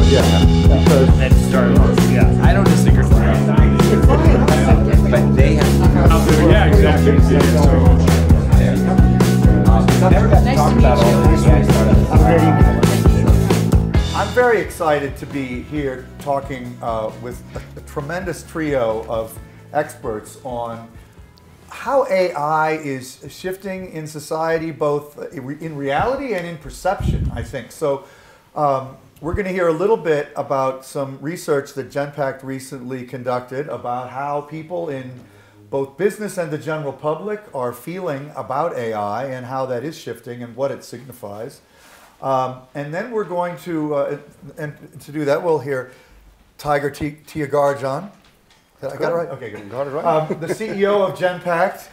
Yeah. Because then start. Yeah, I don't disagree. But they have. Yeah, exactly. Never got to talk about all the AI startups. I'm very excited to be here talking with a tremendous trio of experts on how AI is shifting in society, both in reality and in perception, I think. So we're going to hear a little bit about some research that Genpact recently conducted about how people in both business and the general public are feeling about AI and how that is shifting and what it signifies. And then we're going to, and to do that, we'll hear Tiger Tyagarajan. I got it right? Okay, good. Got it right. The CEO of Genpact,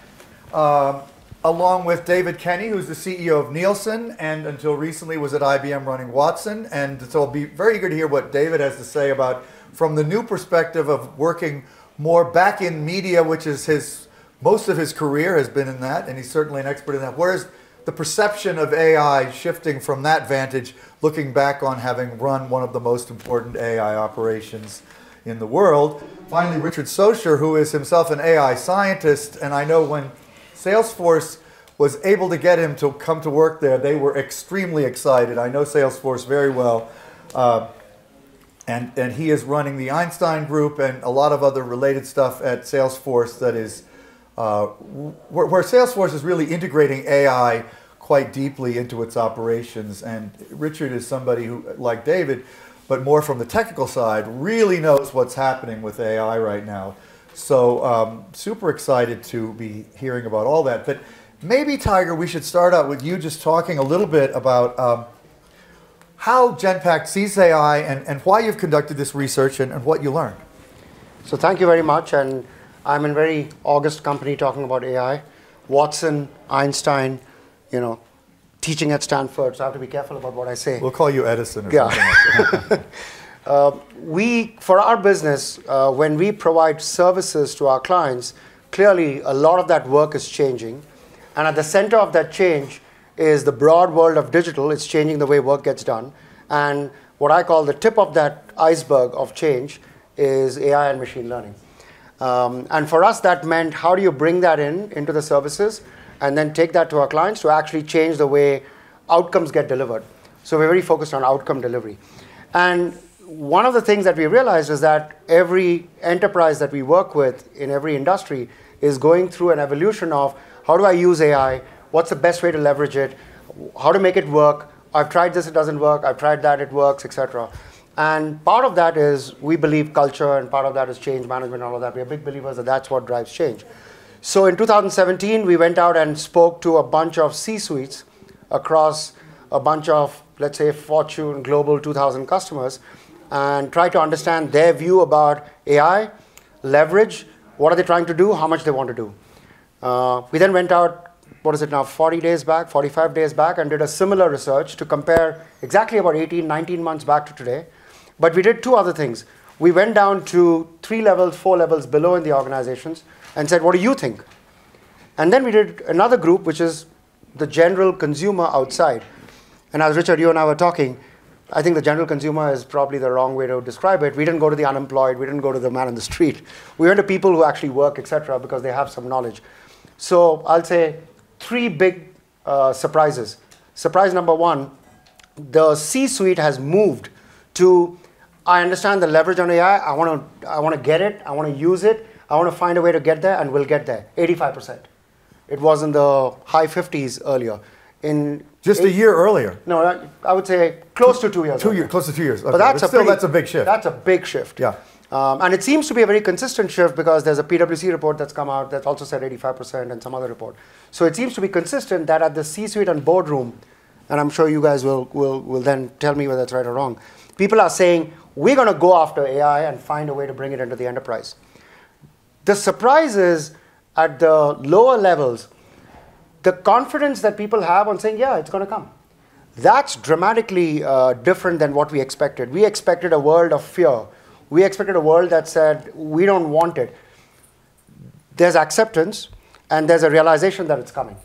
along with David Kenny, who's the CEO of Nielsen, and until recently was at IBM running Watson. And so I'll be very eager to hear what David has to say about, from the new perspective of working more back in media, which is most of his career has been in that, and he's certainly an expert in that. Whereas the perception of AI shifting from that vantage, looking back on having run one of the most important AI operations in the world. Finally, Richard Socher, who is himself an AI scientist, and I know when Salesforce was able to get him to come to work there, they were extremely excited. I know Salesforce very well. And he is running the Einstein Group and a lot of other related stuff at Salesforce that is, where Salesforce is really integrating AI quite deeply into its operations. And Richard is somebody who, like David, but more from the technical side, really knows what's happening with AI right now. So super excited to be hearing about all that. But maybe, Tiger, we should start out with you just talking a little bit about how Genpact sees AI and why you've conducted this research and what you learned. So thank you very much. And I'm in a very august company talking about AI. Watson, Einstein, teaching at Stanford, so I have to be careful about what I say. We'll call you Edison or something like that. For our business, when we provide services to our clients, clearly a lot of that work is changing. And at the center of that change is the broad world of digital. It's changing the way work gets done. And what I call the tip of that iceberg of change is AI and machine learning. And for us, that meant how do you bring that into the services and then take that to our clients to actually change the way outcomes get delivered. So we're very focused on outcome delivery. And one of the things that we realized is that every enterprise that we work with in every industry is going through an evolution of how do I use AI, what's the best way to leverage it, how to make it work, I've tried this, it doesn't work, I've tried that, it works, etc. And part of that is we believe culture, and part of that is change management and all of that. We're big believers that that's what drives change. So in 2017, we went out and spoke to a bunch of C-suites across a bunch of, let's say, Fortune Global 2000 customers and tried to understand their view about AI, leverage, what are they trying to do, how much they want to do. We then went out, what is it now, 40 days back, 45 days back, and did a similar research to compare exactly about 18, 19 months back to today. But we did two other things. We went down to 3 levels, 4 levels below in the organizations and said, what do you think? And then we did another group, which is the general consumer outside. And as Richard, you and I were talking, I think the general consumer is probably the wrong way to describe it. We didn't go to the unemployed. We didn't go to the man on the street. We went to people who actually work, et cetera, because they have some knowledge. So I'll say 3 big surprises. Surprise number 1, the C-suite has moved to, I understand the leverage on AI. I want to get it. I want to use it. I want to find a way to get there, and we'll get there. 85%. It was in the high 50s earlier. Just a year earlier? No, I would say close to 2 years. Close to 2 years. Okay. But that's that's a big shift. That's a big shift. Yeah. And it seems to be a very consistent shift because there's a PwC report that's come out that also said 85% and some other report. So it seems to be consistent that at the C-suite and boardroom, and I'm sure you guys will then tell me whether that's right or wrong, people are saying, we're going to go after AI and find a way to bring it into the enterprise. The surprise is at the lower levels, the confidence that people have on saying, yeah, it's going to come. That's dramatically different than what we expected. We expected a world of fear. We expected a world that said, we don't want it. There's acceptance, and there's a realization that it's coming.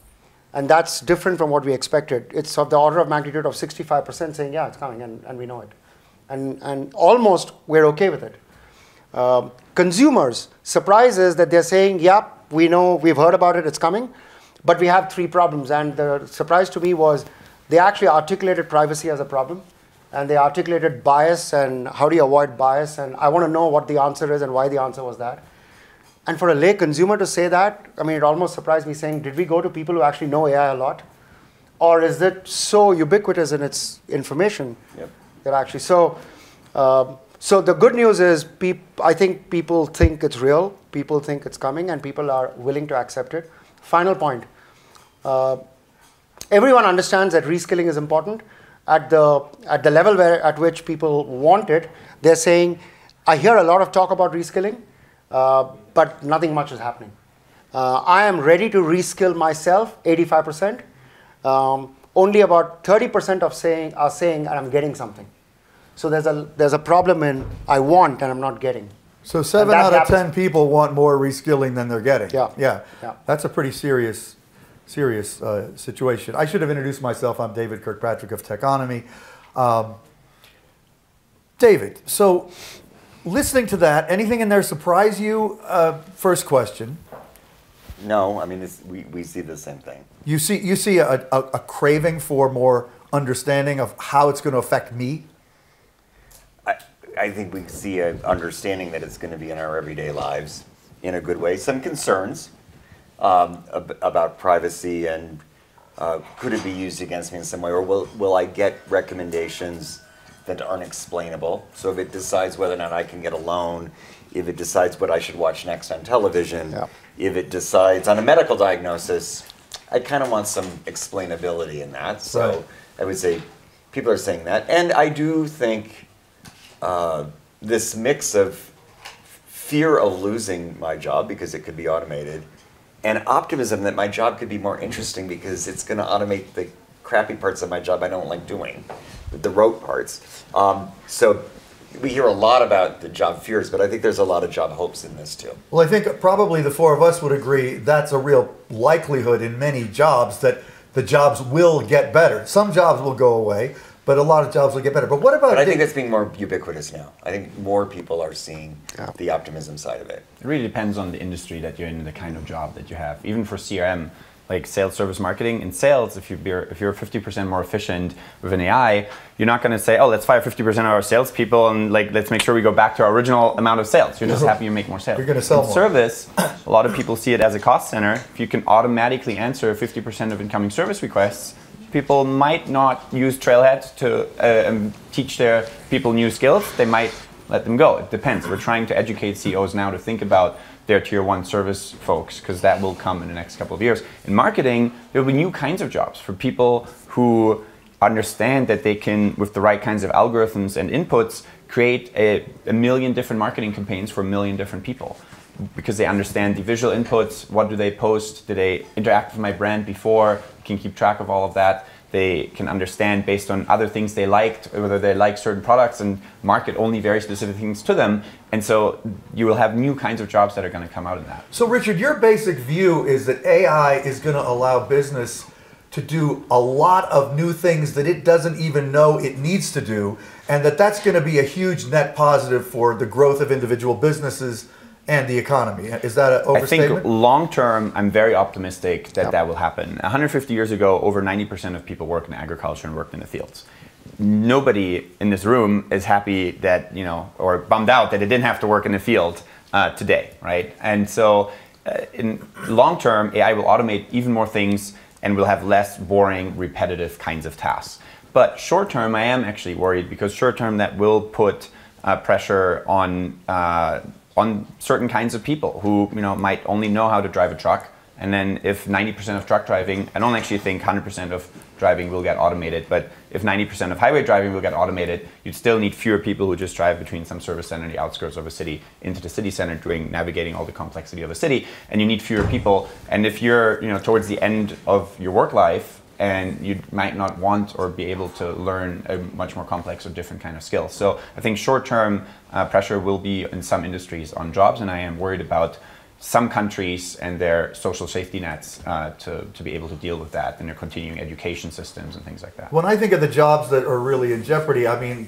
And that's different from what we expected. It's of the order of magnitude of 65% saying, yeah, it's coming, and we know it. And almost we're okay with it. Consumers, surprise is that they're saying, yep, we know, we've heard about it, it's coming, but we have 3 problems. And the surprise to me was they actually articulated privacy as a problem, and they articulated bias and how do you avoid bias, and I want to know what the answer is and why the answer was that. And for a lay consumer to say that, I mean, it almost surprised me, saying, did we go to people who actually know AI a lot? Or is it so ubiquitous in its information that actually, so the good news is, I think people think it's real, people think it's coming, and people are willing to accept it. Final point. Everyone understands that reskilling is important. At the level at which people want it, they're saying, I hear a lot of talk about reskilling, but nothing much is happening. I am ready to reskill myself, 85%. Only about 30% are saying, I'm getting something. So there's a problem in I want and I'm not getting. So 7 out of 10 people want more reskilling than they're getting. Yeah. That's a pretty serious situation. I should have introduced myself. I'm David Kirkpatrick of Techonomy. David, so listening to that, anything in there surprise you? First question. No, I mean, we see the same thing. You see a craving for more understanding of how it's going to affect me? I think we see an understanding that it's going to be in our everyday lives in a good way. Some concerns about privacy and could it be used against me in some way, or will I get recommendations that aren't explainable? So if it decides whether or not I can get a loan, if it decides what I should watch next on television, if it decides on a medical diagnosis, I kind of want some explainability in that. So I would say people are saying that. And I do think this mix of fear of losing my job because it could be automated and optimism that my job could be more interesting because it's going to automate the crappy parts of my job I don't like doing, the rote parts. So we hear a lot about the job fears, but I think there's a lot of job hopes in this too. Well, I think probably the 4 of us would agree that's a real likelihood in many jobs that the jobs will get better. Some jobs will go away, but a lot of jobs will get better. But what about... But I think that's being more ubiquitous now. I think more people are seeing the optimism side of it. It really depends on the industry that you're in, the kind of job that you have. Even for CRM, like sales, service, marketing. In sales, if you're 50% more efficient with an AI, you're not going to say, oh, let's fire 50% of our salespeople and let's make sure we go back to our original amount of sales. You're just happy you make more sales. You're going to sell more. Service, a lot of people see it as a cost center. If you can automatically answer 50% of incoming service requests, people might not use Trailhead to teach their people new skills. They might let them go. It depends. We're trying to educate CEOs now to think about their tier 1 service folks, because that will come in the next couple of years. In marketing, there will be new kinds of jobs for people who understand that they can, with the right kinds of algorithms and inputs, create a million different marketing campaigns for a million different people. Because they understand the visual inputs, what do they post, did they interact with my brand before, can keep track of all of that. They can understand based on other things they liked, whether they like certain products and market only very specific things to them. And so you will have new kinds of jobs that are going to come out of that. So Richard, your basic view is that AI is going to allow business to do a lot of new things that it doesn't even know it needs to do, and that's going to be a huge net positive for the growth of individual businesses and the economy. Is that an overstatement? I think long term, I'm very optimistic that that will happen. 150 years ago, over 90% of people worked in agriculture and worked in the fields. Nobody in this room is happy that, or bummed out that they didn't have to work in the field today, right? And so in long term, AI will automate even more things and we'll have less boring, repetitive kinds of tasks. But short term, I am actually worried because short term that will put pressure on certain kinds of people who might only know how to drive a truck. And then if 90% of truck driving, I don't actually think 100% of driving will get automated, but if 90% of highway driving will get automated, you'd still need fewer people who just drive between some service center and the outskirts of a city into the city center navigating all the complexity of a city, and you need fewer people. And if you're towards the end of your work life, and you might not want or be able to learn a much more complex or different kind of skill. So I think short-term pressure will be in some industries on jobs, and I am worried about some countries and their social safety nets to be able to deal with that and their continuing education systems and things like that. When I think of the jobs that are really in jeopardy, I mean,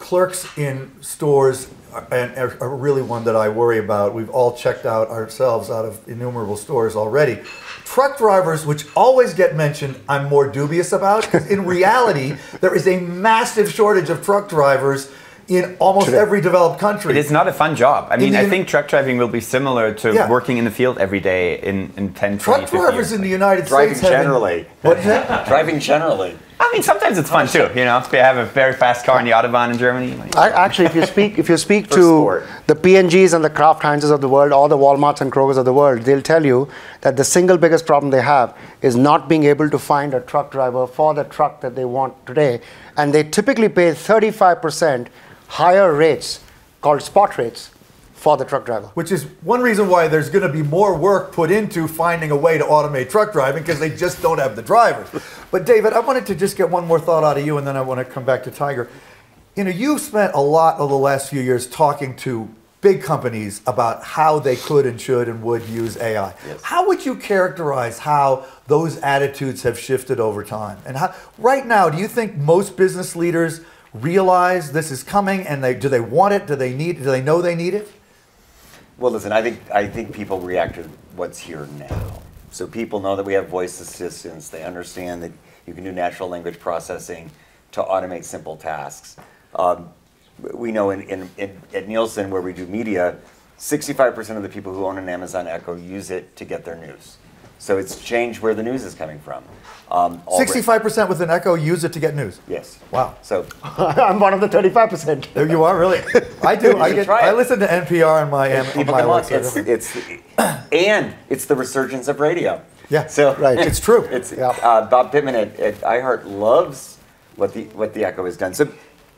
clerks in stores are really one that I worry about. We've all checked out ourselves out of innumerable stores already. Truck drivers, which always get mentioned, I'm more dubious about, because in reality, there is a massive shortage of truck drivers in almost every developed country. It is not a fun job. I mean, I think truck driving will be similar to working in the field every day in 10, 20, truck 50 drivers years. in the United Driving States generally. What is that? Driving generally. I mean, sometimes it's fun too. You know, if you have a very fast car in the Autobahn in Germany. Actually, if you speak to the P&Gs and the Kraft Heinzes of the world, or the Walmarts and Krogers of the world, they'll tell you that the single biggest problem they have is not being able to find a truck driver for the truck that they want today, and they typically pay 35% higher rates, called spot rates, for the truck driver. Which is one reason why there's going to be more work put into finding a way to automate truck driving, because they just don't have the drivers. But David, I wanted to just get one more thought out of you, and then I want to come back to Tiger. You know, you've spent a lot of the last few years talking to big companies about how they could and should and would use AI. Yes. How would you characterize how those attitudes have shifted over time? And how, right now, do you think most business leaders realize this is coming, and do they want it? Do they need? Do they know they need it? Well, listen, I think people react to what's here now. So people know that we have voice assistants. They understand that you can do natural language processing to automate simple tasks. We know at Nielsen, where we do media, 65% of the people who own an Amazon Echo use it to get their news. So it's changed where the news is coming from. 65% with an Echo use it to get news. Yes. Wow. So I'm one of the 35%. There you are, really. I do. I listen to NPR on my people can look. It's the resurgence of radio. Yeah. So right. It's true. It's Bob Pittman at iHeart loves what the Echo has done. So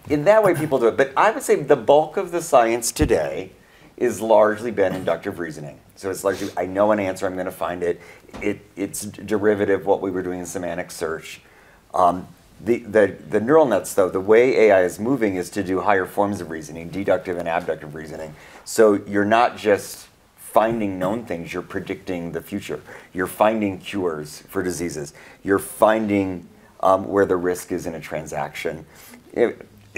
in that way, people do it. But I would say the bulk of the science today is largely been inductive reasoning. So it's largely, I know an answer, I'm going to find it. It's derivative of what we were doing in semantic search. The neural nets, though, the way AI is moving is to do higher forms of reasoning, deductive and abductive reasoning. So you're not just finding known things, you're predicting the future. You're finding cures for diseases. You're finding where the risk is in a transaction.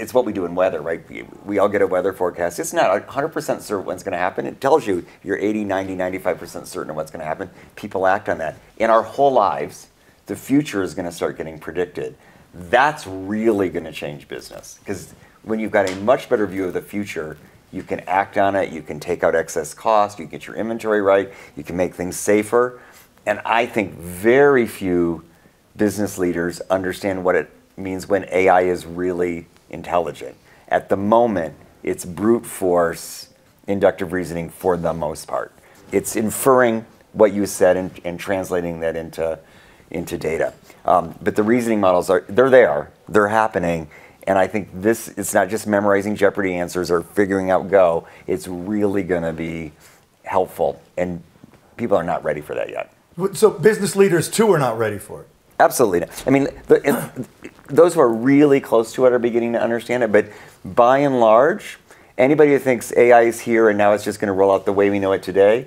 It's what we do in weather, right? We all get a weather forecast. It's not 100% certain what's going to happen. It tells you you're 80, 90, 95% certain of what's going to happen. People act on that. In our whole lives, the future is going to start getting predicted. That's really going to change business, because when you've got a much better view of the future, you can act on it, you can take out excess cost, you can get your inventory right, you can make things safer. And I think very few business leaders understand what it means when AI is really intelligent. At the moment, it's brute force inductive reasoning for the most part. It's inferring what you said and translating that into data. But the reasoning models they're happening, and I think it's not just memorizing Jeopardy answers or figuring out Go. It's really going to be helpful, and people are not ready for that yet. So business leaders too are not ready for it. Absolutely not. I mean, those who are really close to it are beginning to understand it, but by and large, anybody who thinks AI is here and now it's just going to roll out the way we know it today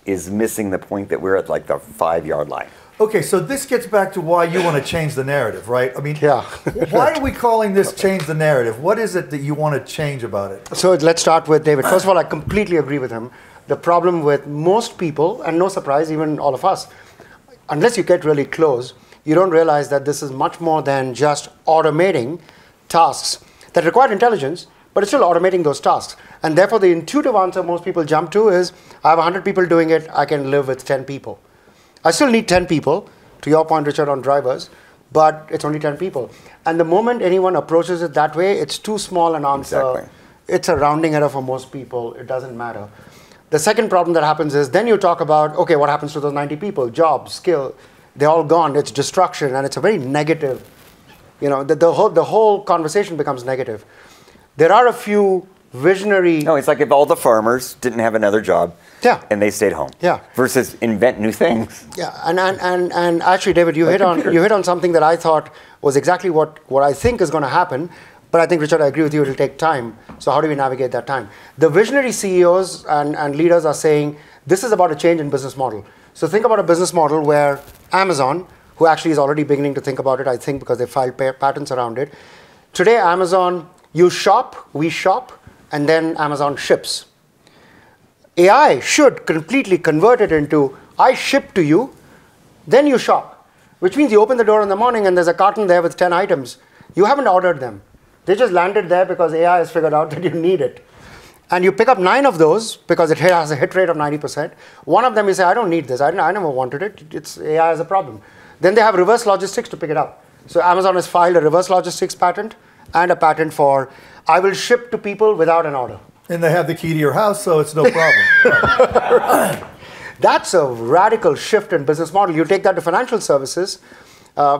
is missing the point that we're at like the 5-yard line. Okay, so this gets back to why you want to change the narrative, right? I mean, why are we calling this change the narrative? What is it that you want to change about it? So let's start with David. First of all, I completely agree with him. The problem with most people, and no surprise, even all of us, unless you get really close, you don't realize that this is much more than just automating tasks that require intelligence, but it's still automating those tasks. And therefore, the intuitive answer most people jump to is, I have 100 people doing it, I can live with 10 people. I still need 10 people, to your point, Richard, on drivers, but it's only 10 people. And the moment anyone approaches it that way, it's too small an answer. Exactly. It's a rounding error for most people. It doesn't matter. The second problem that happens is then you talk about, okay, what happens to those 90 people? Jobs, skill, they're all gone. It's destruction, and it's a very negative, the whole conversation becomes negative. There are a few visionary... No, it's like if all the farmers didn't have another job, and they stayed home. Versus invent new things. Yeah, and actually, David, you hit on something that I thought was exactly what I think is going to happen. But I think, Richard, I agree with you, it'll take time. So how do we navigate that time? The visionary CEOs and leaders are saying, this is about a change in business model. So think about a business model where Amazon, who actually is already beginning to think about it, I think, because they filed patents around it. Today, Amazon You shop, we shop, and then Amazon ships. AI should completely convert it into, I ship to you, then you shop. Which means you open the door in the morning and there's a carton there with 10 items. You haven't ordered them. They just landed there because AI has figured out that you need it. And you pick up 9 of those because it has a hit rate of 90%. One of them you say, I don't need this. I never wanted it. It's AI has a problem. Then they have reverse logistics to pick it up. So Amazon has filed a reverse logistics patent and a patent for, I will ship to people without an order. And they have the key to your house, so it's no problem. Right. That's a radical shift in business model. You take that to financial services.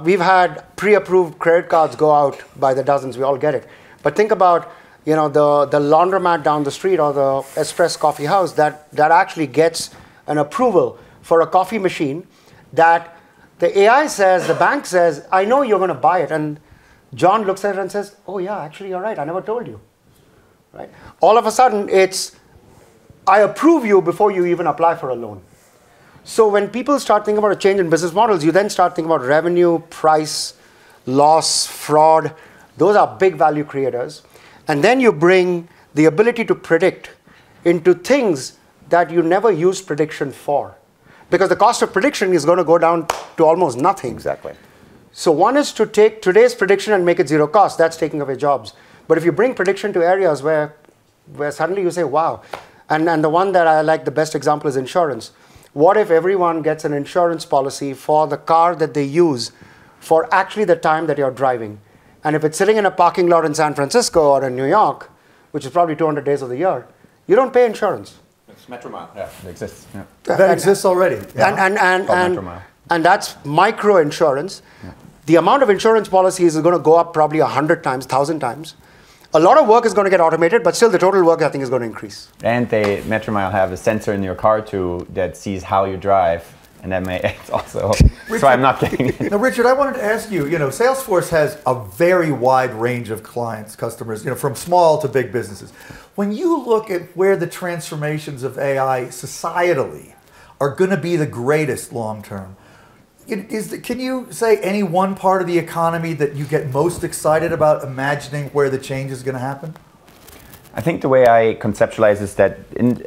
We've had pre-approved credit cards go out by the dozens. We all get it. But think about the laundromat down the street or the espresso coffee house that actually gets an approval for a coffee machine that the AI says, the bank says, I know you're going to buy it. And John looks at it and says, oh yeah, actually you're right. I never told you. Right? All of a sudden it's, I approve you before you even apply for a loan. So when people start thinking about a change in business models, you then start thinking about revenue, price, loss, fraud. Those are big value creators. And then you bring the ability to predict into things that you never use prediction for. Because the cost of prediction is going to go down to almost nothing. Exactly. So one is to take today's prediction and make it zero cost. That's taking away jobs. But if you bring prediction to areas where suddenly you say, wow. And the one that I like the best example is insurance. What if everyone gets an insurance policy for the car that they use for actually the time that you're driving? And if it's sitting in a parking lot in San Francisco or in New York, which is probably 200 days of the year, you don't pay insurance. It's Metromile. Yeah, it exists. Yeah. That exists already. Yeah. And that's micro insurance. Yeah. The amount of insurance policies is going to go up probably 100 times, 1,000 times. A lot of work is going to get automated, but still the total work, I think, is going to increase. And Metromile have a sensor in your car too that sees how you drive, and that may it's also. Richard, so I'm not getting it. Now, Richard, I wanted to ask you. Salesforce has a very wide range of clients, customers. From small to big businesses. When you look at where the transformations of AI societally are going to be the greatest long term, can you say any one part of the economy that you get most excited about imagining where the change is going to happen? I think the way I conceptualize is that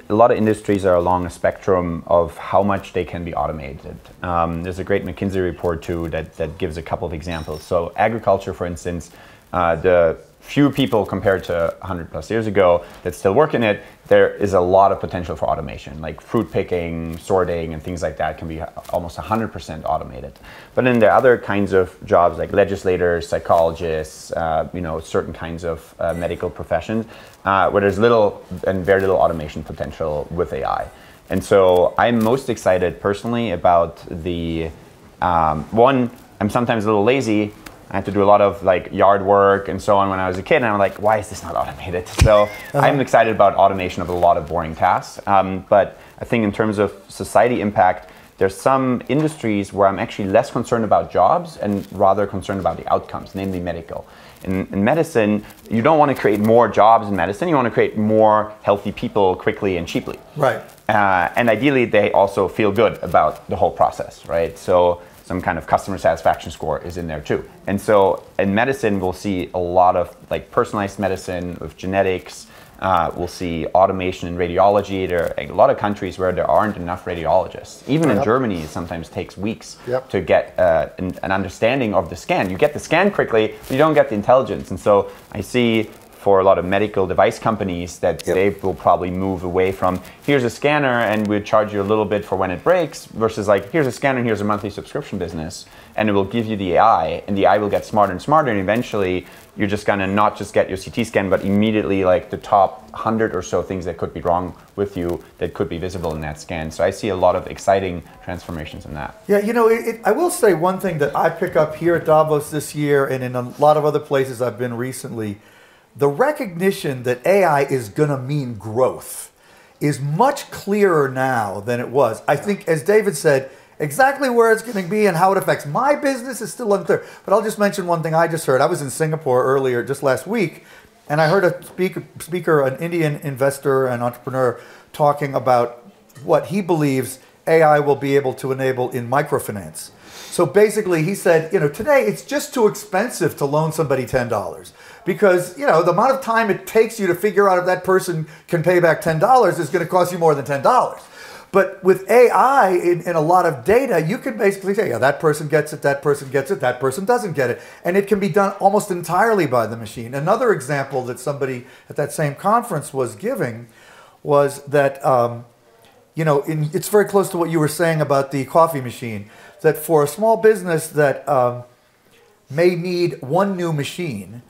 a lot of industries are along a spectrum of how much they can be automated. There's a great McKinsey report too that gives a couple of examples. So agriculture, for instance, the few people compared to 100 plus years ago that still work in it, there is a lot of potential for automation, like fruit picking, sorting, and things like that can be almost 100% automated. But then there are other kinds of jobs like legislators, psychologists, certain kinds of medical professions where there's little and very little automation potential with AI. And so I'm most excited personally about the, one, I'm sometimes a little lazy. I had to do a lot of yard work and so on when I was a kid, and I'm like, why is this not automated? So I'm excited about automation of a lot of boring tasks. But I think in terms of society impact, there's some industries where I'm actually less concerned about jobs and rather concerned about the outcomes, namely medical. In medicine, you don't want to create more jobs in medicine, you want to create more healthy people quickly and cheaply. Right. And ideally, they also feel good about the whole process, right? So some kind of customer satisfaction score is in there too. And so in medicine, we'll see a lot of personalized medicine with genetics. We'll see automation in radiology. There are a lot of countries where there aren't enough radiologists. Even in Germany, it sometimes takes weeks to get an understanding of the scan. You get the scan quickly, but you don't get the intelligence. And so I see for a lot of medical device companies that they will probably move away from here's a scanner and we'll charge you a little bit for when it breaks versus here's a scanner and here's a monthly subscription business, and it will give you the AI, and the AI will get smarter and smarter, and eventually you're just gonna not just get your CT scan but immediately the top 100 or so things that could be wrong with you that could be visible in that scan. So I see a lot of exciting transformations in that. Yeah, I will say one thing that I pick up here at Davos this year and in a lot of other places I've been recently. The recognition that AI is going to mean growth is much clearer now than it was. I think, as David said, exactly where it's going to be and how it affects my business is still unclear. But I'll just mention one thing I just heard. I was in Singapore earlier, just last week, and I heard a speaker, an Indian investor and entrepreneur, talking about what he believes AI will be able to enable in microfinance. So basically, he said, today it's just too expensive to loan somebody $10. because the amount of time it takes you to figure out if that person can pay back $10 is going to cost you more than $10. But with AI in a lot of data, you can basically say, yeah, that person gets it, that person gets it, that person doesn't get it. And it can be done almost entirely by the machine. Another example that somebody at that same conference was giving was that, it's very close to what you were saying about the coffee machine, that for a small business that may need one new machine,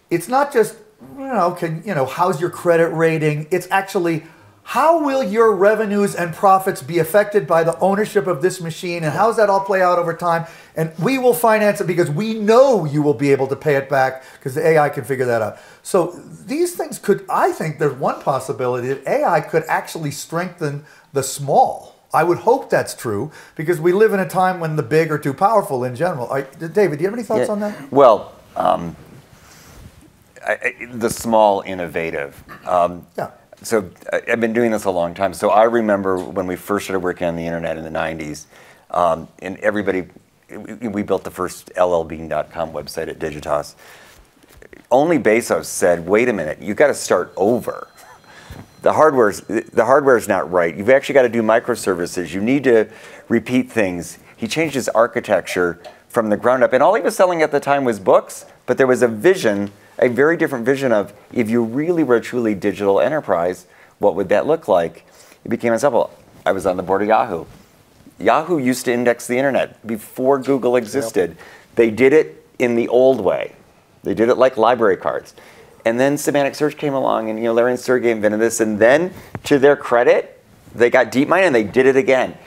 it's not just, how's your credit rating? It's actually, how will your revenues and profits be affected by the ownership of this machine, and how does that all play out over time? And we will finance it because we know you will be able to pay it back because the AI can figure that out. So these things I think there's one possibility that AI could actually strengthen the small. I would hope that's true because we live in a time when the big are too powerful in general. David, do you have any thoughts on that? Well, the small innovative. Yeah. So I've been doing this a long time. So I remember when we first started working on the internet in the 90s, and we built the first llbean.com website at Digitas. Only Bezos said, wait a minute, you got to start over. The hardware's not right. You've actually got to do microservices. You need to repeat things. He changed his architecture from the ground up. And all he was selling at the time was books, but there was a vision, a very different vision of if you really were a truly digital enterprise, what would that look like? It became simple. I was on the board of Yahoo. Yahoo used to index the internet before Google existed. Yep. They did it in the old way. They did it like library cards. And then semantic search came along, and Larry and Sergey invented this. And then, to their credit, they got DeepMind and they did it again.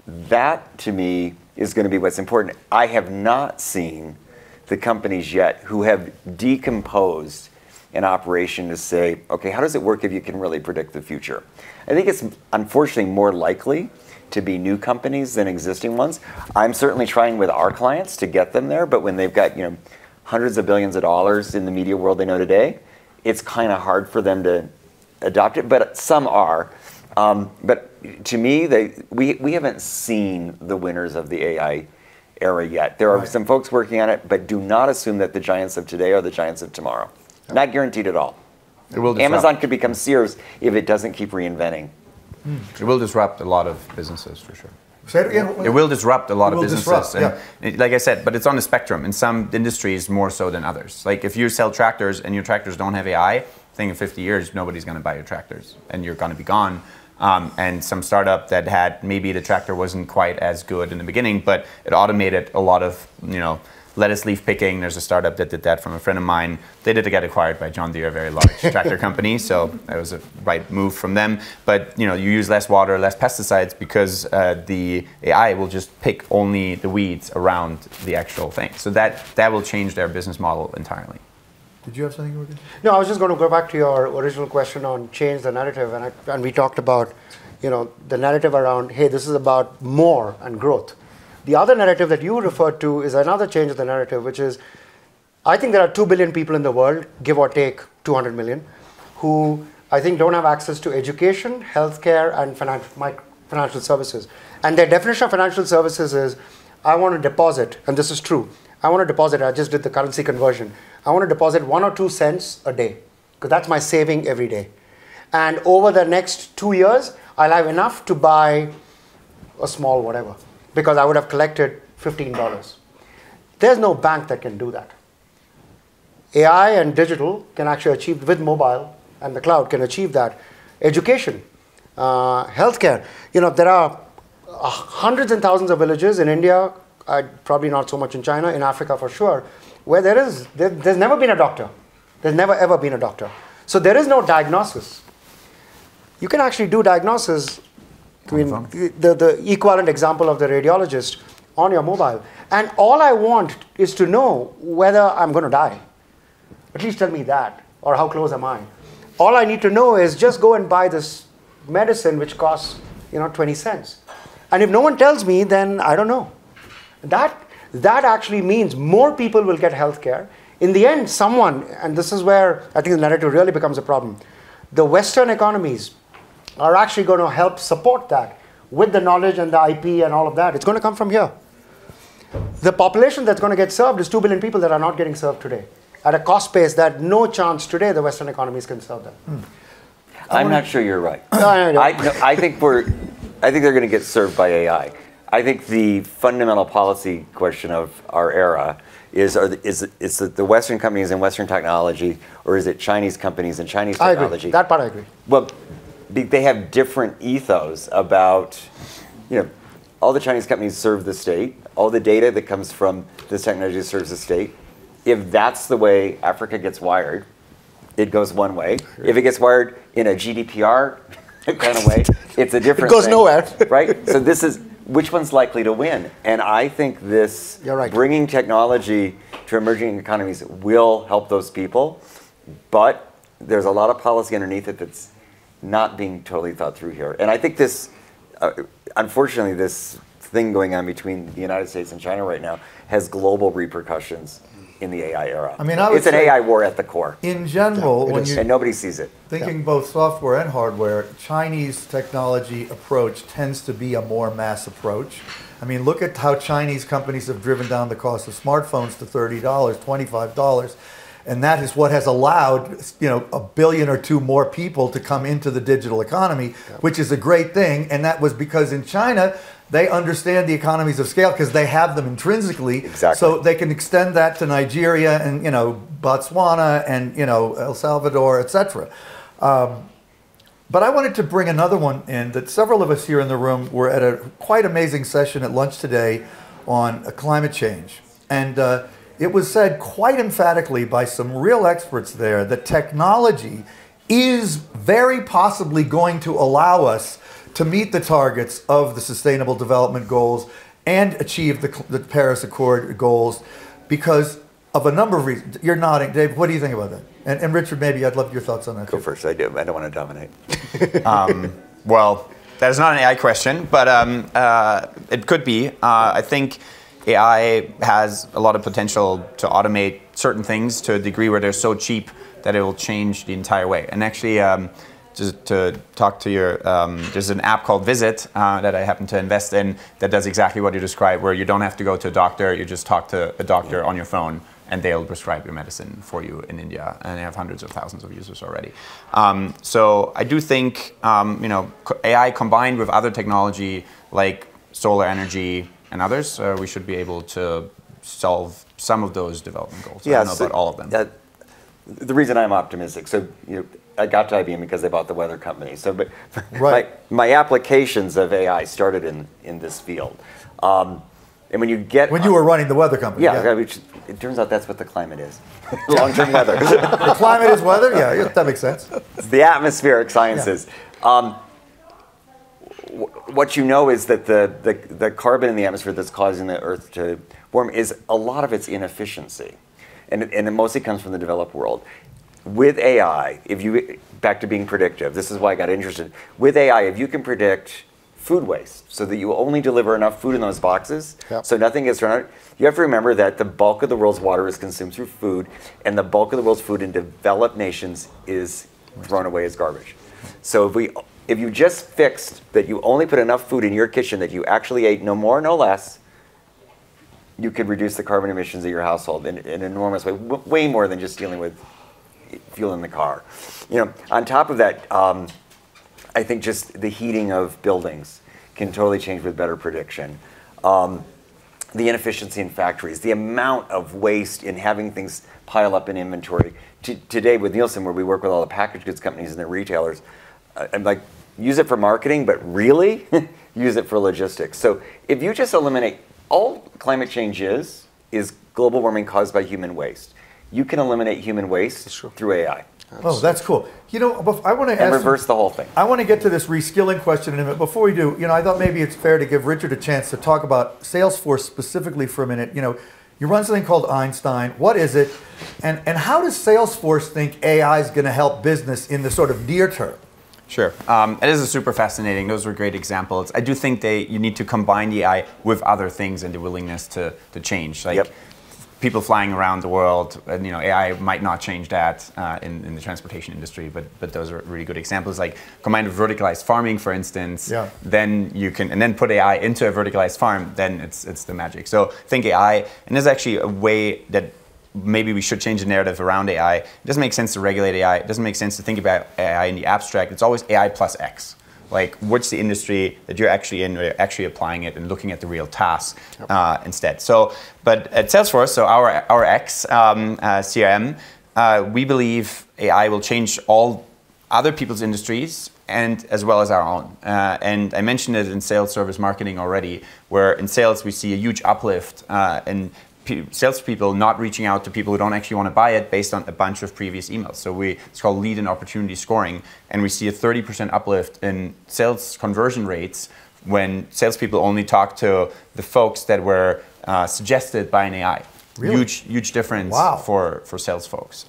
That, to me, is going to be what's important. I have not seen the companies yet who have decomposed an operation to say, okay, how does it work if you can really predict the future? I think it's unfortunately more likely to be new companies than existing ones. I'm certainly trying with our clients to get them there, but when they've got hundreds of billions of dollars in the media world they know today, it's kind of hard for them to adopt it, but some are. But to me, we haven't seen the winners of the AI era yet. There are some folks working on it, but do not assume that the giants of today are the giants of tomorrow. Not guaranteed at all. It will Amazon could become Sears if it doesn't keep reinventing. It will disrupt a lot of businesses for sure. Say it again. It will disrupt a lot of businesses. And like I said, but it's on the spectrum. In some industries, more so than others. Like if you sell tractors and your tractors don't have AI, I think in 50 years, nobody's going to buy your tractors and you're going to be gone. And some startup that had, maybe the tractor wasn't quite as good in the beginning, but it automated a lot of, lettuce leaf picking. There's a startup that did that from a friend of mine. They did get acquired by John Deere, a very large tractor company. So that was a right move from them. But you use less water, less pesticides because the AI will just pick only the weeds around the actual thing. So that will change their business model entirely. Did you have something you were going to say? No, I was just going to go back to your original question on change the narrative, and we talked about, the narrative around, hey, this is about more and growth. The other narrative that you referred to is another change of the narrative, which is, I think there are 2 billion people in the world, give or take 200 million, who I think don't have access to education, healthcare, and financial services. And their definition of financial services is, I want to deposit, and this is true, I want to deposit, I just did the currency conversion, I want to deposit 1 or 2 cents a day, because that's my saving every day. And over the next 2 years, I'll have enough to buy a small whatever, because I would have collected $15. There's no bank that can do that. AI and digital can actually achieve, with mobile and the cloud, can achieve that. Education, healthcare. There are hundreds and thousands of villages in India, probably not so much in China, in Africa for sure, where there's never been a doctor. There's never ever been a doctor. So there is no diagnosis. You can actually do diagnosis, the equivalent example of the radiologist on your mobile. And all I want is to know whether I'm going to die. At least tell me that, or how close am I. All I need to know is just go and buy this medicine which costs 20 cents. And if no one tells me, then I don't know. That actually means more people will get healthcare. In the end, someone, and this is where I think the narrative really becomes a problem, the Western economies are actually going to help support that with the knowledge and the IP and all of that. It's going to come from here. The population that's going to get served is 2 billion people that are not getting served today. at a cost base that no chance today the Western economies can serve them. I'm not sure you're right. No. I think they're going to get served by AI. I think the fundamental policy question of our era is it the Western companies and Western technology, or is it Chinese companies and Chinese technology? I agree. That part I agree. Well, they have different ethos about, all the Chinese companies serve the state. All the data that comes from this technology serves the state. If that's the way Africa gets wired, it goes one way. If it gets wired in a GDPR kind of way, it's a different thing. It goes nowhere. Right? So this is, which one's likely to win? And I think this, You're right, bringing technology to emerging economies will help those people, but there's a lot of policy underneath it that's not being totally thought through here. And I think this, unfortunately, this thing going on between the United States and China right now has global repercussions in the AI era. I mean, I would it's an say AI war at the core. In general, And nobody sees it. Thinking both software and hardware, Chinese technology approach tends to be a more mass approach. I mean, look at how Chinese companies have driven down the cost of smartphones to $30, $25. And that is what has allowed, a billion or two more people to come into the digital economy, which is a great thing. And that was because in China, they understand the economies of scale because they have them intrinsically. Exactly. So they can extend that to Nigeria and, Botswana and, El Salvador, etc. But I wanted to bring another one in that several of us here in the room were at a quite amazing session at lunch today on climate change. And it was said quite emphatically by some real experts there that technology is very possibly going to allow us to meet the targets of the Sustainable Development Goals and achieve the Paris Accord goals because of a number of reasons. You're nodding. Dave, what do you think about that? And Richard, maybe I'd love your thoughts on that. Go first. I don't want to dominate. Well, that is not an AI question, but it could be. I think AI has a lot of potential to automate certain things to a degree where they're so cheap that it will change the entire way. And actually, just to talk to your, there's an app called Visit that I happen to invest in that does exactly what you described, where you don't have to go to a doctor, you just talk to a doctor on your phone and they'll prescribe your medicine for you in India, and they have hundreds of thousands of users already. So I do think AI combined with other technology like solar energy and others, we should be able to solve some of those development goals. I don't know about all of them. The reason I'm optimistic, I got to IBM because they bought the weather company. So, but my applications of AI started in this field. And when you were running the weather company, which it turns out that's what the climate is, long-term weather. The climate is weather. Yeah, that makes sense. It's the atmospheric sciences. Yeah. What you know is that the carbon in the atmosphere that's causing the Earth to warm is a lot of its inefficiency, and it mostly comes from the developed world. With AI, back to being predictive, this is why I got interested. With AI, if you can predict food waste so that you only deliver enough food in those boxes, so nothing gets thrown out, you have to remember that the bulk of the world's water is consumed through food, and the bulk of the world's food in developed nations is thrown away as garbage. So if you just fixed that you only put enough food in your kitchen that you actually ate, no more, no less, you could reduce the carbon emissions of your household in an enormous way, way more than just dealing with fuel in the car. On top of that, I think just the heating of buildings can totally change with better prediction. The inefficiency in factories, the amount of waste in having things pile up in inventory. Today with Nielsen, where we work with all the packaged goods companies and their retailers, I'm like, use it for marketing, but really use it for logistics. So if you just eliminate, all climate change is global warming caused by human waste. You can eliminate human waste through AI. Oh, that's cool. I want to reverse the whole thing. I want to get to this reskilling question in a minute. Before we do, I thought maybe it's fair to give Richard a chance to talk about Salesforce specifically for a minute. You run something called Einstein. What is it? And how does Salesforce think AI is going to help business in the sort of near term? Sure. It is super fascinating. Those were great examples. I do think you need to combine the AI with other things and the willingness to change. People flying around the world, and AI might not change that in the transportation industry, but those are really good examples. Like combined with verticalized farming, for instance, then you can, and then put AI into a verticalized farm, then it's the magic. So think AI, and there's actually a way that maybe we should change the narrative around AI. It doesn't make sense to regulate AI. It doesn't make sense to think about AI in the abstract. It's always AI plus X. Like, what's the industry that you're actually in, where you're actually applying it and looking at the real tasks instead. So, but at Salesforce, so our X CRM, we believe AI will change all other people's industries and as well as our own. And I mentioned it in sales service marketing already, where in sales we see a huge uplift in salespeople not reaching out to people who don't actually want to buy it based on a bunch of previous emails. So it's called lead and opportunity scoring, and we see a 30% uplift in sales conversion rates when salespeople only talk to the folks that were suggested by an AI. Really? Huge difference Wow. for sales folks.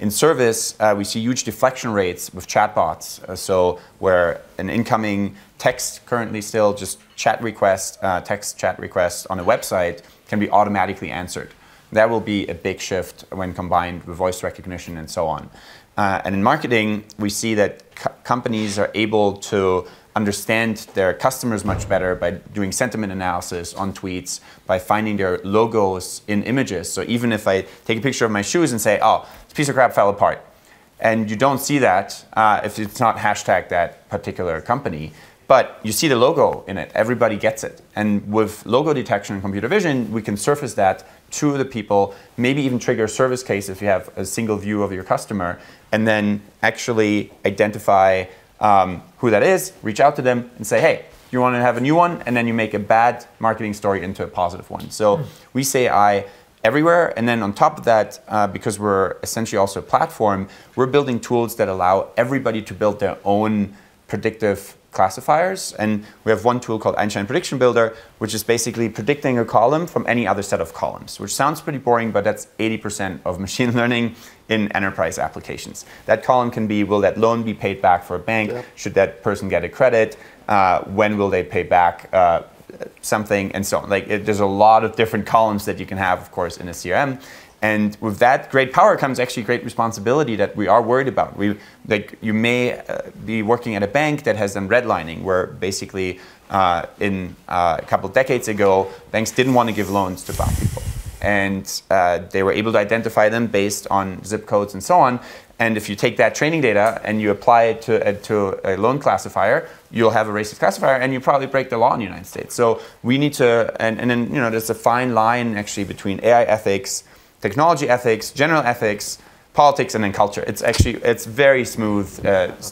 In service, we see huge deflection rates with chatbots. So where an incoming text currently still just text chat request on a website can be automatically answered. That will be a big shift when combined with voice recognition and so on. And in marketing, we see that companies are able to understand their customers much better by doing sentiment analysis on tweets, by finding their logos in images. So even if I take a picture of my shoes and say, oh, this piece of crap fell apart, and you don't see that if it's not hashtag that particular company, but you see the logo in it, everybody gets it. And with logo detection and computer vision, we can surface that to the people, maybe even trigger a service case if you have a single view of your customer, and then actually identify who that is, reach out to them and say, hey, you want to have a new one? And then you make a bad marketing story into a positive one. So we say AI everywhere. And then on top of that, because we're essentially also a platform, we're building tools that allow everybody to build their own predictive classifiers. And we have one tool called Einstein Prediction Builder, which is basically predicting a column from any other set of columns, which sounds pretty boring, but that's 80% of machine learning in enterprise applications. That column can be, will that loan be paid back for a bank? Yep. Should that person get a credit? When will they pay back something? And so on. Like, there's a lot of different columns that you can have, of course, in a CRM. And with that great power comes actually great responsibility that we are worried about. You may be working at a bank that has done redlining, where basically in a couple of decades ago, banks didn't want to give loans to brown people. And they were able to identify them based on zip codes and so on. And if you take that training data and you apply it to a loan classifier, you'll have a racist classifier, and you probably break the law in the United States. So we need to, and then there's a fine line actually between AI ethics, technology ethics, general ethics, politics, and then culture. It's very smooth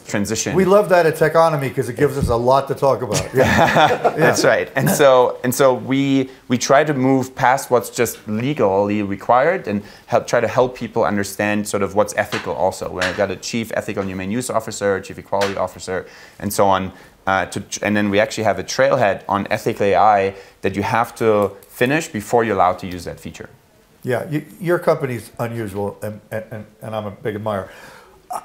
transition. We love that at Techonomy because it gives us a lot to talk about. Yeah. That's right. And so we try to move past what's just legally required and try to help people understand sort of what's ethical also. We've got a chief ethical and humane use officer, chief equality officer, and so on. And then we actually have a trailhead on ethical AI that you have to finish before you're allowed to use that feature. Yeah, your company's unusual, and I'm a big admirer.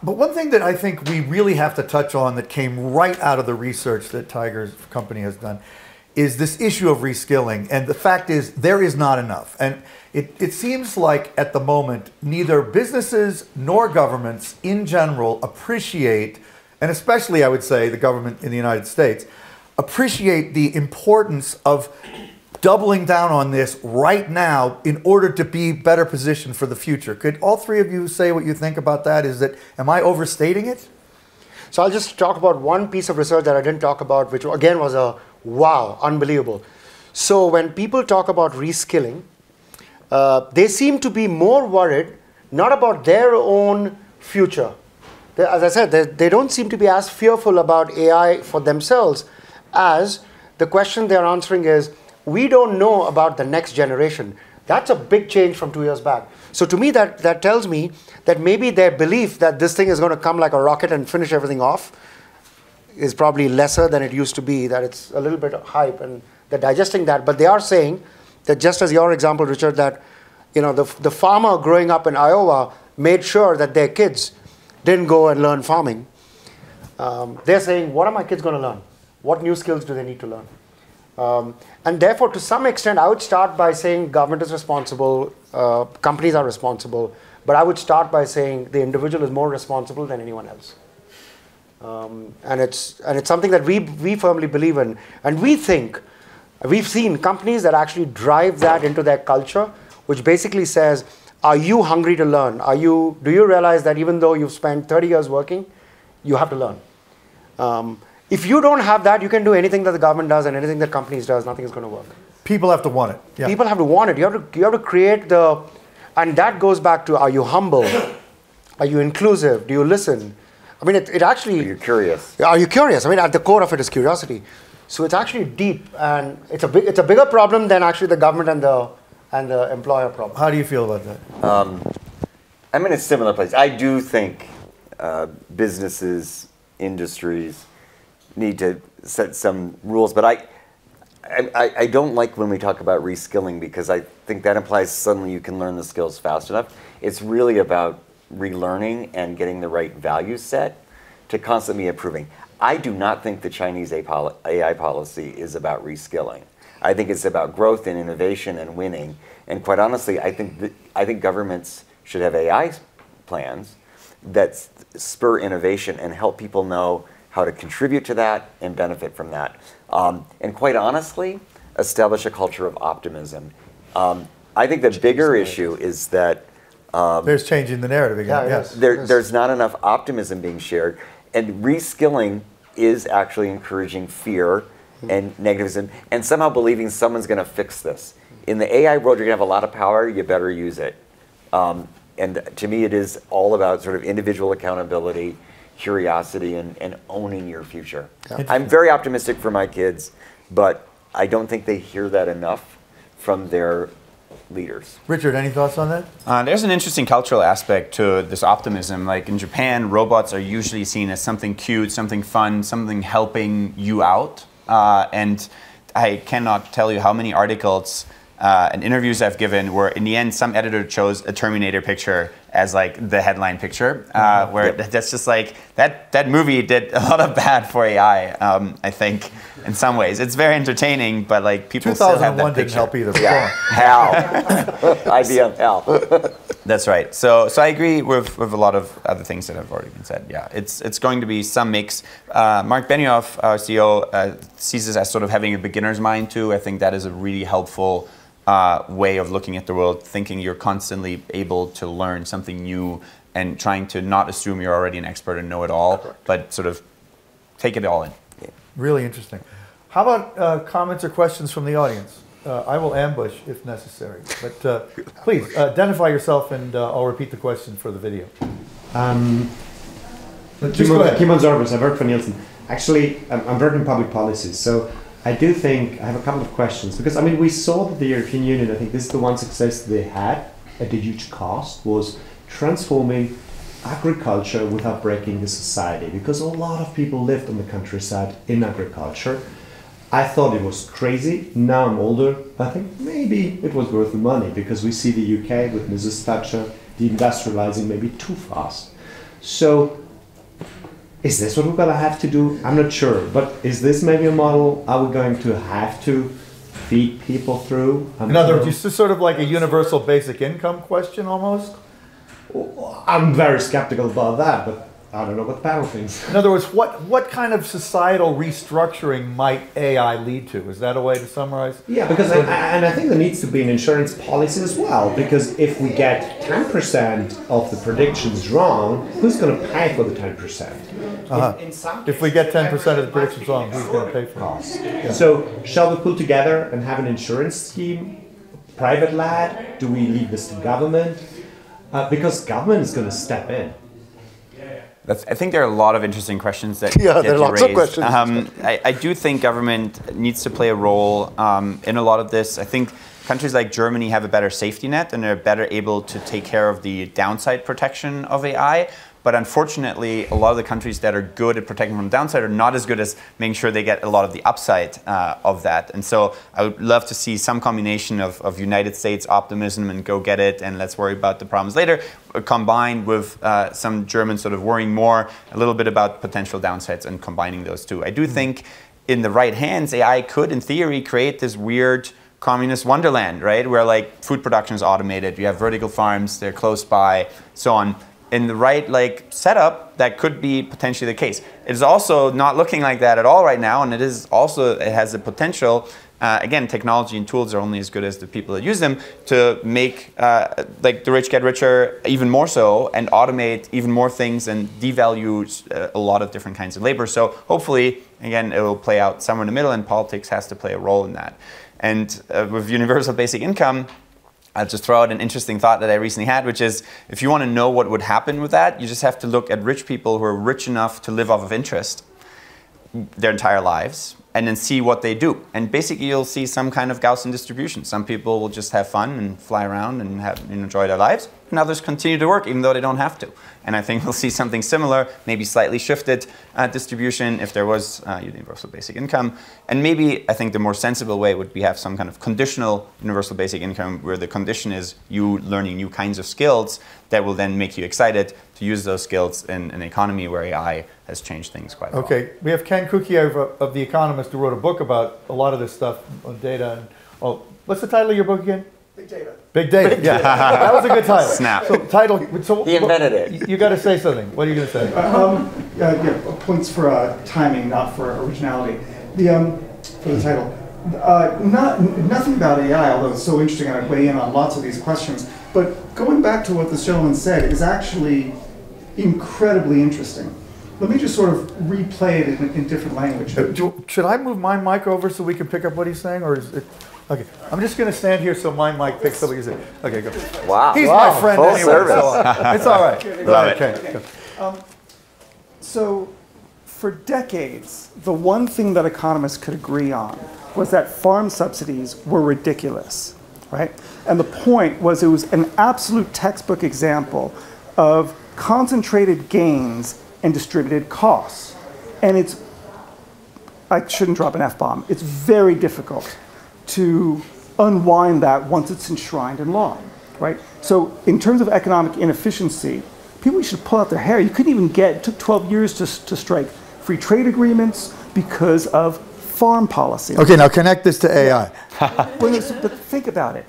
But one thing that I think we really have to touch on that came right out of the research that Tiger's company has done is this issue of reskilling. And the fact is, there is not enough. And it seems like at the moment, neither businesses nor governments in general appreciate, and especially I would say the government in the United States, appreciate the importance of doubling down on this right now in order to be better positioned for the future. Could all three of you say what you think about that? Am I overstating it? So I'll just talk about one piece of research that I didn't talk about, which again was a wow, unbelievable. So when people talk about reskilling, they seem to be more worried not about their own future. As I said, they don't seem to be as fearful about AI for themselves as the question they're answering is, we don't know about the next generation. That's a big change from 2 years back. So to me, that tells me that maybe their belief that this thing is going to come like a rocket and finish everything off is probably lesser than it used to be, that it's a little bit of hype and they're digesting that. But they are saying that, just as your example, Richard, that the farmer growing up in Iowa made sure that their kids didn't go and learn farming. They're saying, what are my kids going to learn? What new skills do they need to learn? And therefore, to some extent, I would start by saying government is responsible, companies are responsible, but I would start by saying the individual is more responsible than anyone else. And it's something that we firmly believe in. And we think, we've seen companies that actually drive that into their culture, which basically says, are you hungry to learn? Do you realize that even though you've spent 30 years working, you have to learn? If you don't have that, you can do anything that the government does and anything that companies does, nothing is going to work. People have to want it. Yeah. People have to want it. You have to create and that goes back to, are you humble? Are you inclusive? Do you listen? I mean, it actually... Are you curious? Are you curious? I mean, at the core of it is curiosity. So it's actually deep, and it's a bigger problem than actually the government and the employer problem. How do you feel about that? I'm in a similar place. I do think businesses, industries need to set some rules, but I don't like when we talk about reskilling, because I think that implies suddenly you can learn the skills fast enough. It's really about relearning and getting the right value set to constantly improving. I do not think the Chinese AI policy is about reskilling. I think it's about growth and innovation and winning. And quite honestly, I think governments should have AI plans that spur innovation and help people know how to contribute to that and benefit from that. And quite honestly, establish a culture of optimism. I think the bigger issue is that there's changing the narrative again. Yeah, Yes. there's not enough optimism being shared, and reskilling is actually encouraging fear and negativism, and somehow believing someone's going to fix this. In the AI world, you're going to have a lot of power. You better use it. And to me, it is all about sort of individual accountability, curiosity, and owning your future. Yeah. I'm very optimistic for my kids, but I don't think they hear that enough from their leaders. Richard, any thoughts on that? There's an interesting cultural aspect to this optimism. Like in Japan, robots are usually seen as something cute, something fun, something helping you out. And I cannot tell you how many articles and interviews I've given where in the end some editor chose a Terminator picture as like the headline picture, where that's just like, that movie did a lot of bad for AI, I think, in some ways. It's very entertaining, but like people still have that 2001 didn't picture. help either. Yeah, hell. IBM hell. That's right. So I agree with a lot of other things that have already been said. Yeah, it's going to be some mix. Mark Benioff, our CEO, sees this as sort of having a beginner's mind too. I think that is a really helpful way of looking at the world, thinking you're constantly able to learn something new and trying to not assume you're already an expert and know it all, but sort of take it all in. Really interesting. How about comments or questions from the audience? I will ambush if necessary, but please identify yourself and I'll repeat the question for the video. Just go ahead. Kimon Zorbas, I work for Nielsen. Actually, I'm working in public policy, so I do think I have a couple of questions, because I mean we saw that the European Union, I think this is the one success they had at a huge cost, was transforming agriculture without breaking the society, because a lot of people lived on the countryside in agriculture. I thought it was crazy. Now I'm older, I think maybe it was worth the money, because we see the UK with Mrs. Thatcher deindustrializing maybe too fast. So is this what we're going to have to do? I'm not sure, but is this maybe a model are we going to have to feed people through? In other words, it's sort of like a universal basic income question almost? I'm very skeptical about that, but I don't know what the panel thinks. In other words, what kind of societal restructuring might AI lead to? Is that a way to summarize? Yeah, because I think there needs to be an insurance policy as well, because if we get 10% of the predictions wrong, who's going to pay for the 10%? If we get 10% of the predictions wrong, who's going to pay for it? Cost. Yeah. So shall we pull together and have an insurance scheme? Private led? Do we leave this to government? Because government is going to step in. I think there are a lot of interesting questions that Yeah, get there are you lots of raised. questions. I do think government needs to play a role in a lot of this. I think countries like Germany have a better safety net and they're better able to take care of the downside protection of AI. But unfortunately, a lot of the countries that are good at protecting from the downside are not as good as making sure they get a lot of the upside of that. And so I would love to see some combination of United States optimism and go get it and let's worry about the problems later, combined with some Germans sort of worrying more a little bit about potential downsides and combining those two. I do think in the right hands, AI could, in theory, create this weird communist wonderland, right? Where like food production is automated, you have vertical farms, they're close by, so on. In the right setup, that could be potentially the case. It is also not looking like that at all right now, and it has the potential again, technology and tools are only as good as the people that use them to make like the rich get richer even more so and automate even more things and devalue a lot of different kinds of labor. So hopefully, again, it will play out somewhere in the middle, and politics has to play a role in that. And with universal basic income, I'll just throw out an interesting thought that I recently had, which is if you want to know what would happen with that, you just have to look at rich people who are rich enough to live off of interest their entire lives, and then see what they do. And basically you'll see some kind of Gaussian distribution. Some people will just have fun and fly around and enjoy their lives, and others continue to work even though they don't have to. And I think we'll see something similar, maybe slightly shifted distribution if there was universal basic income. And maybe I think the more sensible way would be have some kind of conditional universal basic income where the condition is you learning new kinds of skills that will then make you excited to use those skills in an economy where AI has changed things quite a lot. Okay, we have Ken Kukiev of The Economist who wrote a book about a lot of this stuff on data. And, what's the title of your book again? Big data. Big data, yeah. That was a good title. Snap. So He invented it. You got to say something. What are you going to say? Yeah, points for timing, not for originality. For the title. Nothing about AI, although it's so interesting, and I weigh in on lots of these questions. But going back to what this gentleman said is actually incredibly interesting. Let me just sort of replay it in different language. Should I move my mic over so we can pick up what he's saying, or is it? Okay, I'm just going to stand here so my mic picks up what he's saying. Okay, go. Wow. He's my friend full anyway, service. so it's all right. Love it. Okay. So, for decades, the one thing that economists could agree on was that farm subsidies were ridiculous, right? And the point was it was an absolute textbook example of concentrated gains and distributed costs. And it's, I shouldn't drop an F-bomb, it's very difficult to unwind that once it's enshrined in law, right? So in terms of economic inefficiency, people should pull out their hair. You couldn't even it took 12 years to strike free trade agreements because of farm policy. Okay, now connect this to AI. But think about it.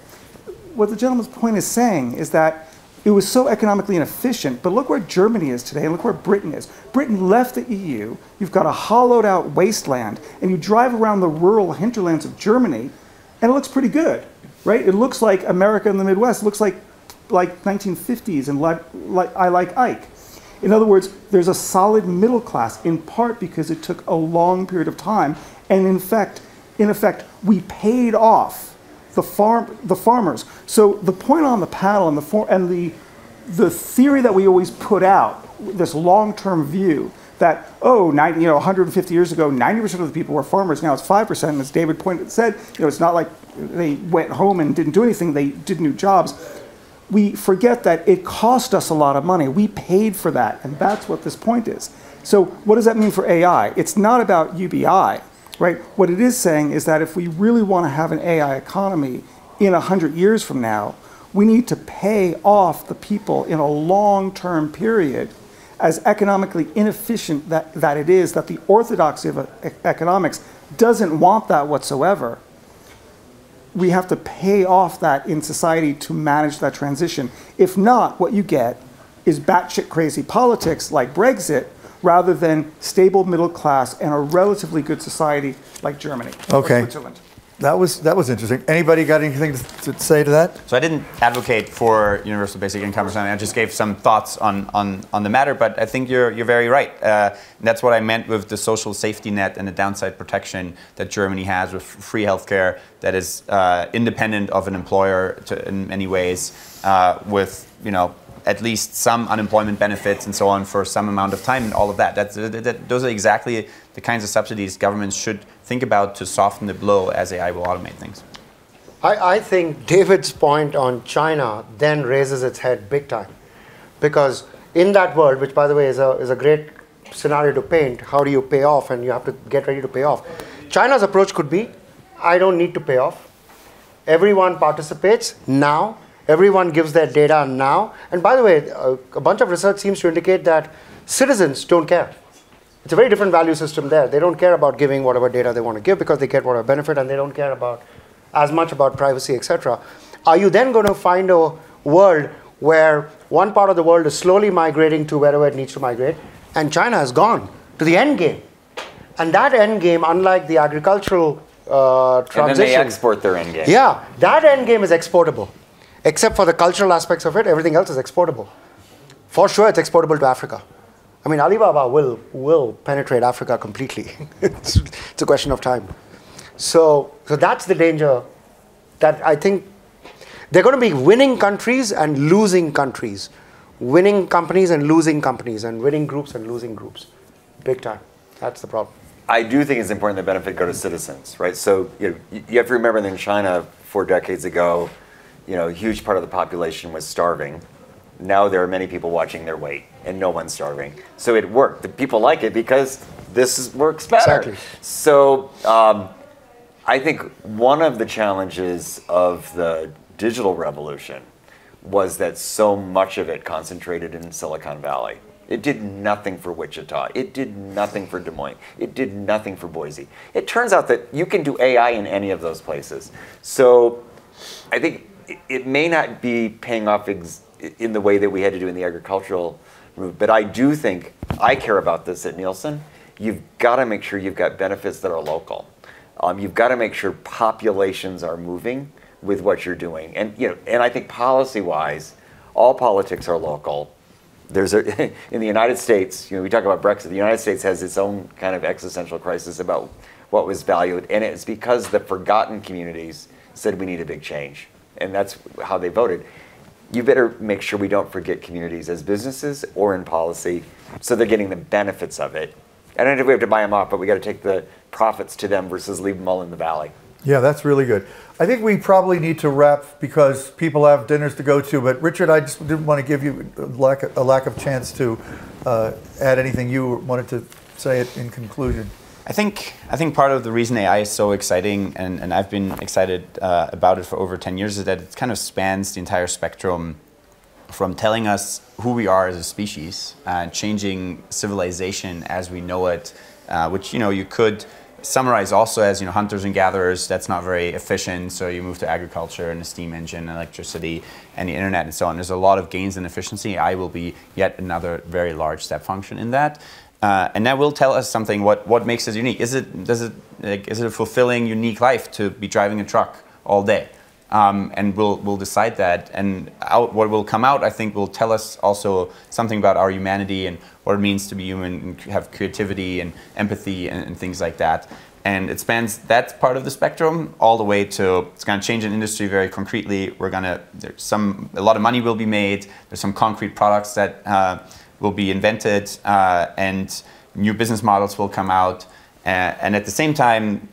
What the gentleman's point is saying is that it was so economically inefficient, but look where Germany is today, and look where Britain is. Britain left the EU, you've got a hollowed out wasteland, and you drive around the rural hinterlands of Germany, and it looks pretty good, right? It looks like America in the Midwest. It looks like 1950s and like I Like Ike. In other words, there's a solid middle class, in part because it took a long period of time, and in effect, we paid off the farmers. So the point on the panel and the theory that we always put out, this long-term view that 150 years ago, 90% of the people were farmers. Now it's 5%. And as David said, it's not like they went home and didn't do anything. They did new jobs. We forget that it cost us a lot of money. We paid for that, and that's what this point is. So what does that mean for AI? It's not about UBI, right? What it is saying is that if we really want to have an AI economy in 100 years from now, we need to pay off the people in a long-term period, as economically inefficient that it is, that the orthodoxy of economics doesn't want that whatsoever. We have to pay off that in society to manage that transition. If not, what you get is batshit crazy politics like Brexit, rather than stable middle class and a relatively good society like Germany or Switzerland. That was interesting. Anybody got anything to say to that? So I didn't advocate for universal basic income or something. I just gave some thoughts on the matter. But I think you're very right. That's what I meant with the social safety net and the downside protection that Germany has with free healthcare that is independent of an employer in many ways, with at least some unemployment benefits and so on for some amount of time and all of that. Those are exactly the kinds of subsidies governments should think about to soften the blow as AI will automate things. I think David's point on China then raises its head big time. Because in that world, which by the way is a great scenario to paint, how do you pay off, and you have to get ready to pay off. China's approach could be, I don't need to pay off. Everyone participates now. Everyone gives their data now. And by the way, a bunch of research seems to indicate that citizens don't care. It's a very different value system there. They don't care about giving whatever data they want to give because they get whatever benefit, and they don't care as much about privacy, etc. Are you then going to find a world where one part of the world is slowly migrating to wherever it needs to migrate, and China has gone to the end game? And that end game, unlike the agricultural transition. And then they export their end game. Yeah, that end game is exportable. Except for the cultural aspects of it, everything else is exportable. For sure, it's exportable to Africa. I mean, Alibaba will penetrate Africa completely. It's a question of time. So that's the danger that I think they're going to be winning countries and losing countries. Winning companies and losing companies, and winning groups and losing groups. Big time. That's the problem. I do think it's important that benefit go to citizens, right? So you have to remember that in China 4 decades ago, a huge part of the population was starving. Now there are many people watching their weight, and no one's starving. So it worked. The people like it because works better. Exactly. So I think one of the challenges of the digital revolution was that so much of it concentrated in Silicon Valley. It did nothing for Wichita. It did nothing for Des Moines. It did nothing for Boise. It turns out that you can do AI in any of those places. So I think it may not be paying off in the way that we had to do in the agricultural route, but I do think, I care about this at Nielsen, you've got to make sure you've got benefits that are local. You've got to make sure populations are moving with what you're doing. And I think policy-wise, all politics are local. In the United States, we talk about Brexit, the United States has its own kind of existential crisis about what was valued, and it's because the forgotten communities said we need a big change, and that's how they voted. You better make sure we don't forget communities as businesses or in policy, so they're getting the benefits of it. I don't know if we have to buy them off, but we got to take the profits to them versus leave them all in the valley. Yeah, that's really good. I think we probably need to wrap because people have dinners to go to. But Richard, I just didn't want to give you a lack of chance to add anything you wanted to say it in conclusion. I think part of the reason AI is so exciting, and I've been excited about it for over 10 years, is that it kind of spans the entire spectrum from telling us who we are as a species, changing civilization as we know it, which you could summarize also as hunters and gatherers. That's not very efficient, so you move to agriculture and a steam engine, electricity, and the internet and so on. There's a lot of gains in efficiency. AI will be yet another very large step function in that. And that will tell us something. What makes us unique? Is it a fulfilling, unique life to be driving a truck all day? And we'll decide that. And what will come out, I think, will tell us also something about our humanity and what it means to be human and have creativity and empathy and things like that. And it spans that part of the spectrum all the way to it's going to change an industry very concretely. A lot of money will be made. There's some concrete products that will be invented, and new business models will come out. And at the same time,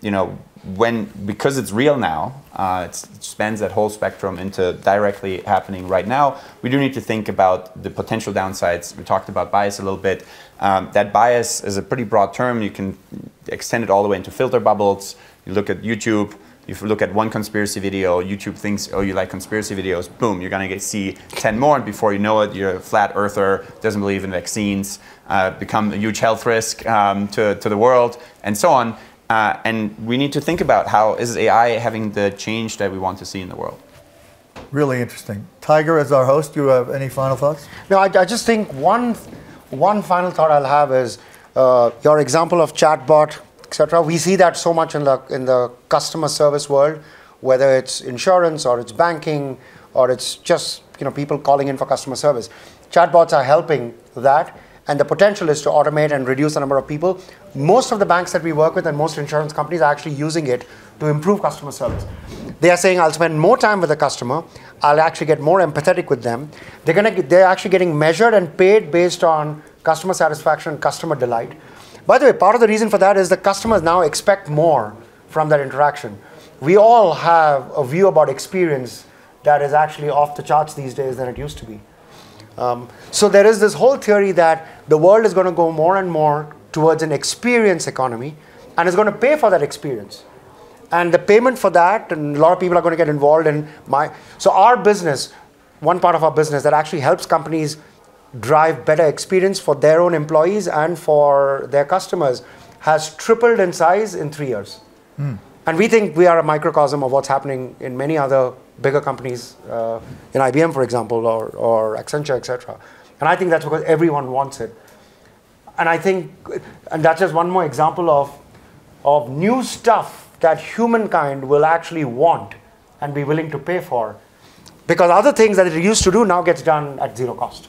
because it's real now, it spans that whole spectrum into directly happening right now. We do need to think about the potential downsides. We talked about bias a little bit. That bias is a pretty broad term. You can extend it all the way into filter bubbles. You look at YouTube. If you look at one conspiracy video, YouTube thinks, oh, you like conspiracy videos, boom, you're going to see 10 more, and before you know it, you're a flat earther, doesn't believe in vaccines, become a huge health risk to the world, and so on. And we need to think about how is AI having the change that we want to see in the world. Really interesting. Tiger, as our host, do you have any final thoughts? No, I just think one final thought I'll have is your example of chatbot, etc. We see that so much in the customer service world, whether it's insurance or it's banking or it's just people calling in for customer service. Chatbots are helping that, and the potential is to automate and reduce the number of people. Most of the banks that we work with and most insurance companies are actually using it to improve customer service. They are saying, I'll spend more time with the customer, I'll actually get more empathetic with them. They're actually getting measured and paid based on customer satisfaction and customer delight. By the way, part of the reason for that is the customers now expect more from that interaction. We all have a view about experience that is actually off the charts these days than it used to be. So there is this whole theory that the world is going to go more and more towards an experience economy and is going to pay for that experience. And the payment for that, and a lot of people are going to get involved in so our business, one part of our business that actually helps companies drive better experience for their own employees and for their customers has tripled in size in 3 years. And we think we are a microcosm of what's happening in many other bigger companies, in IBM, for example, or Accenture, etc. And I think that's because everyone wants it. And I think, and that's just one more example of new stuff that humankind will actually want and be willing to pay for, because other things that it used to do now gets done at zero cost.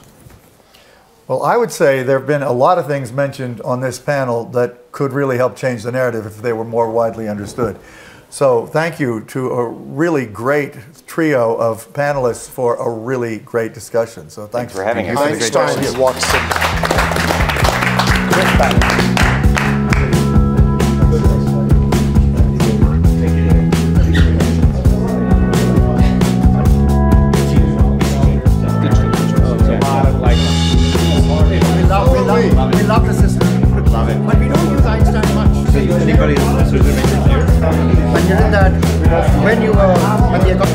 Well, I would say there have been a lot of things mentioned on this panel that could really help change the narrative if they were more widely understood. So thank you to a really great trio of panelists for a really great discussion. So thanks for having us. Einstein, Watson. Great panel. We love the system. Love it. But we don't use Einstein much. Anybody? When you're in that, when the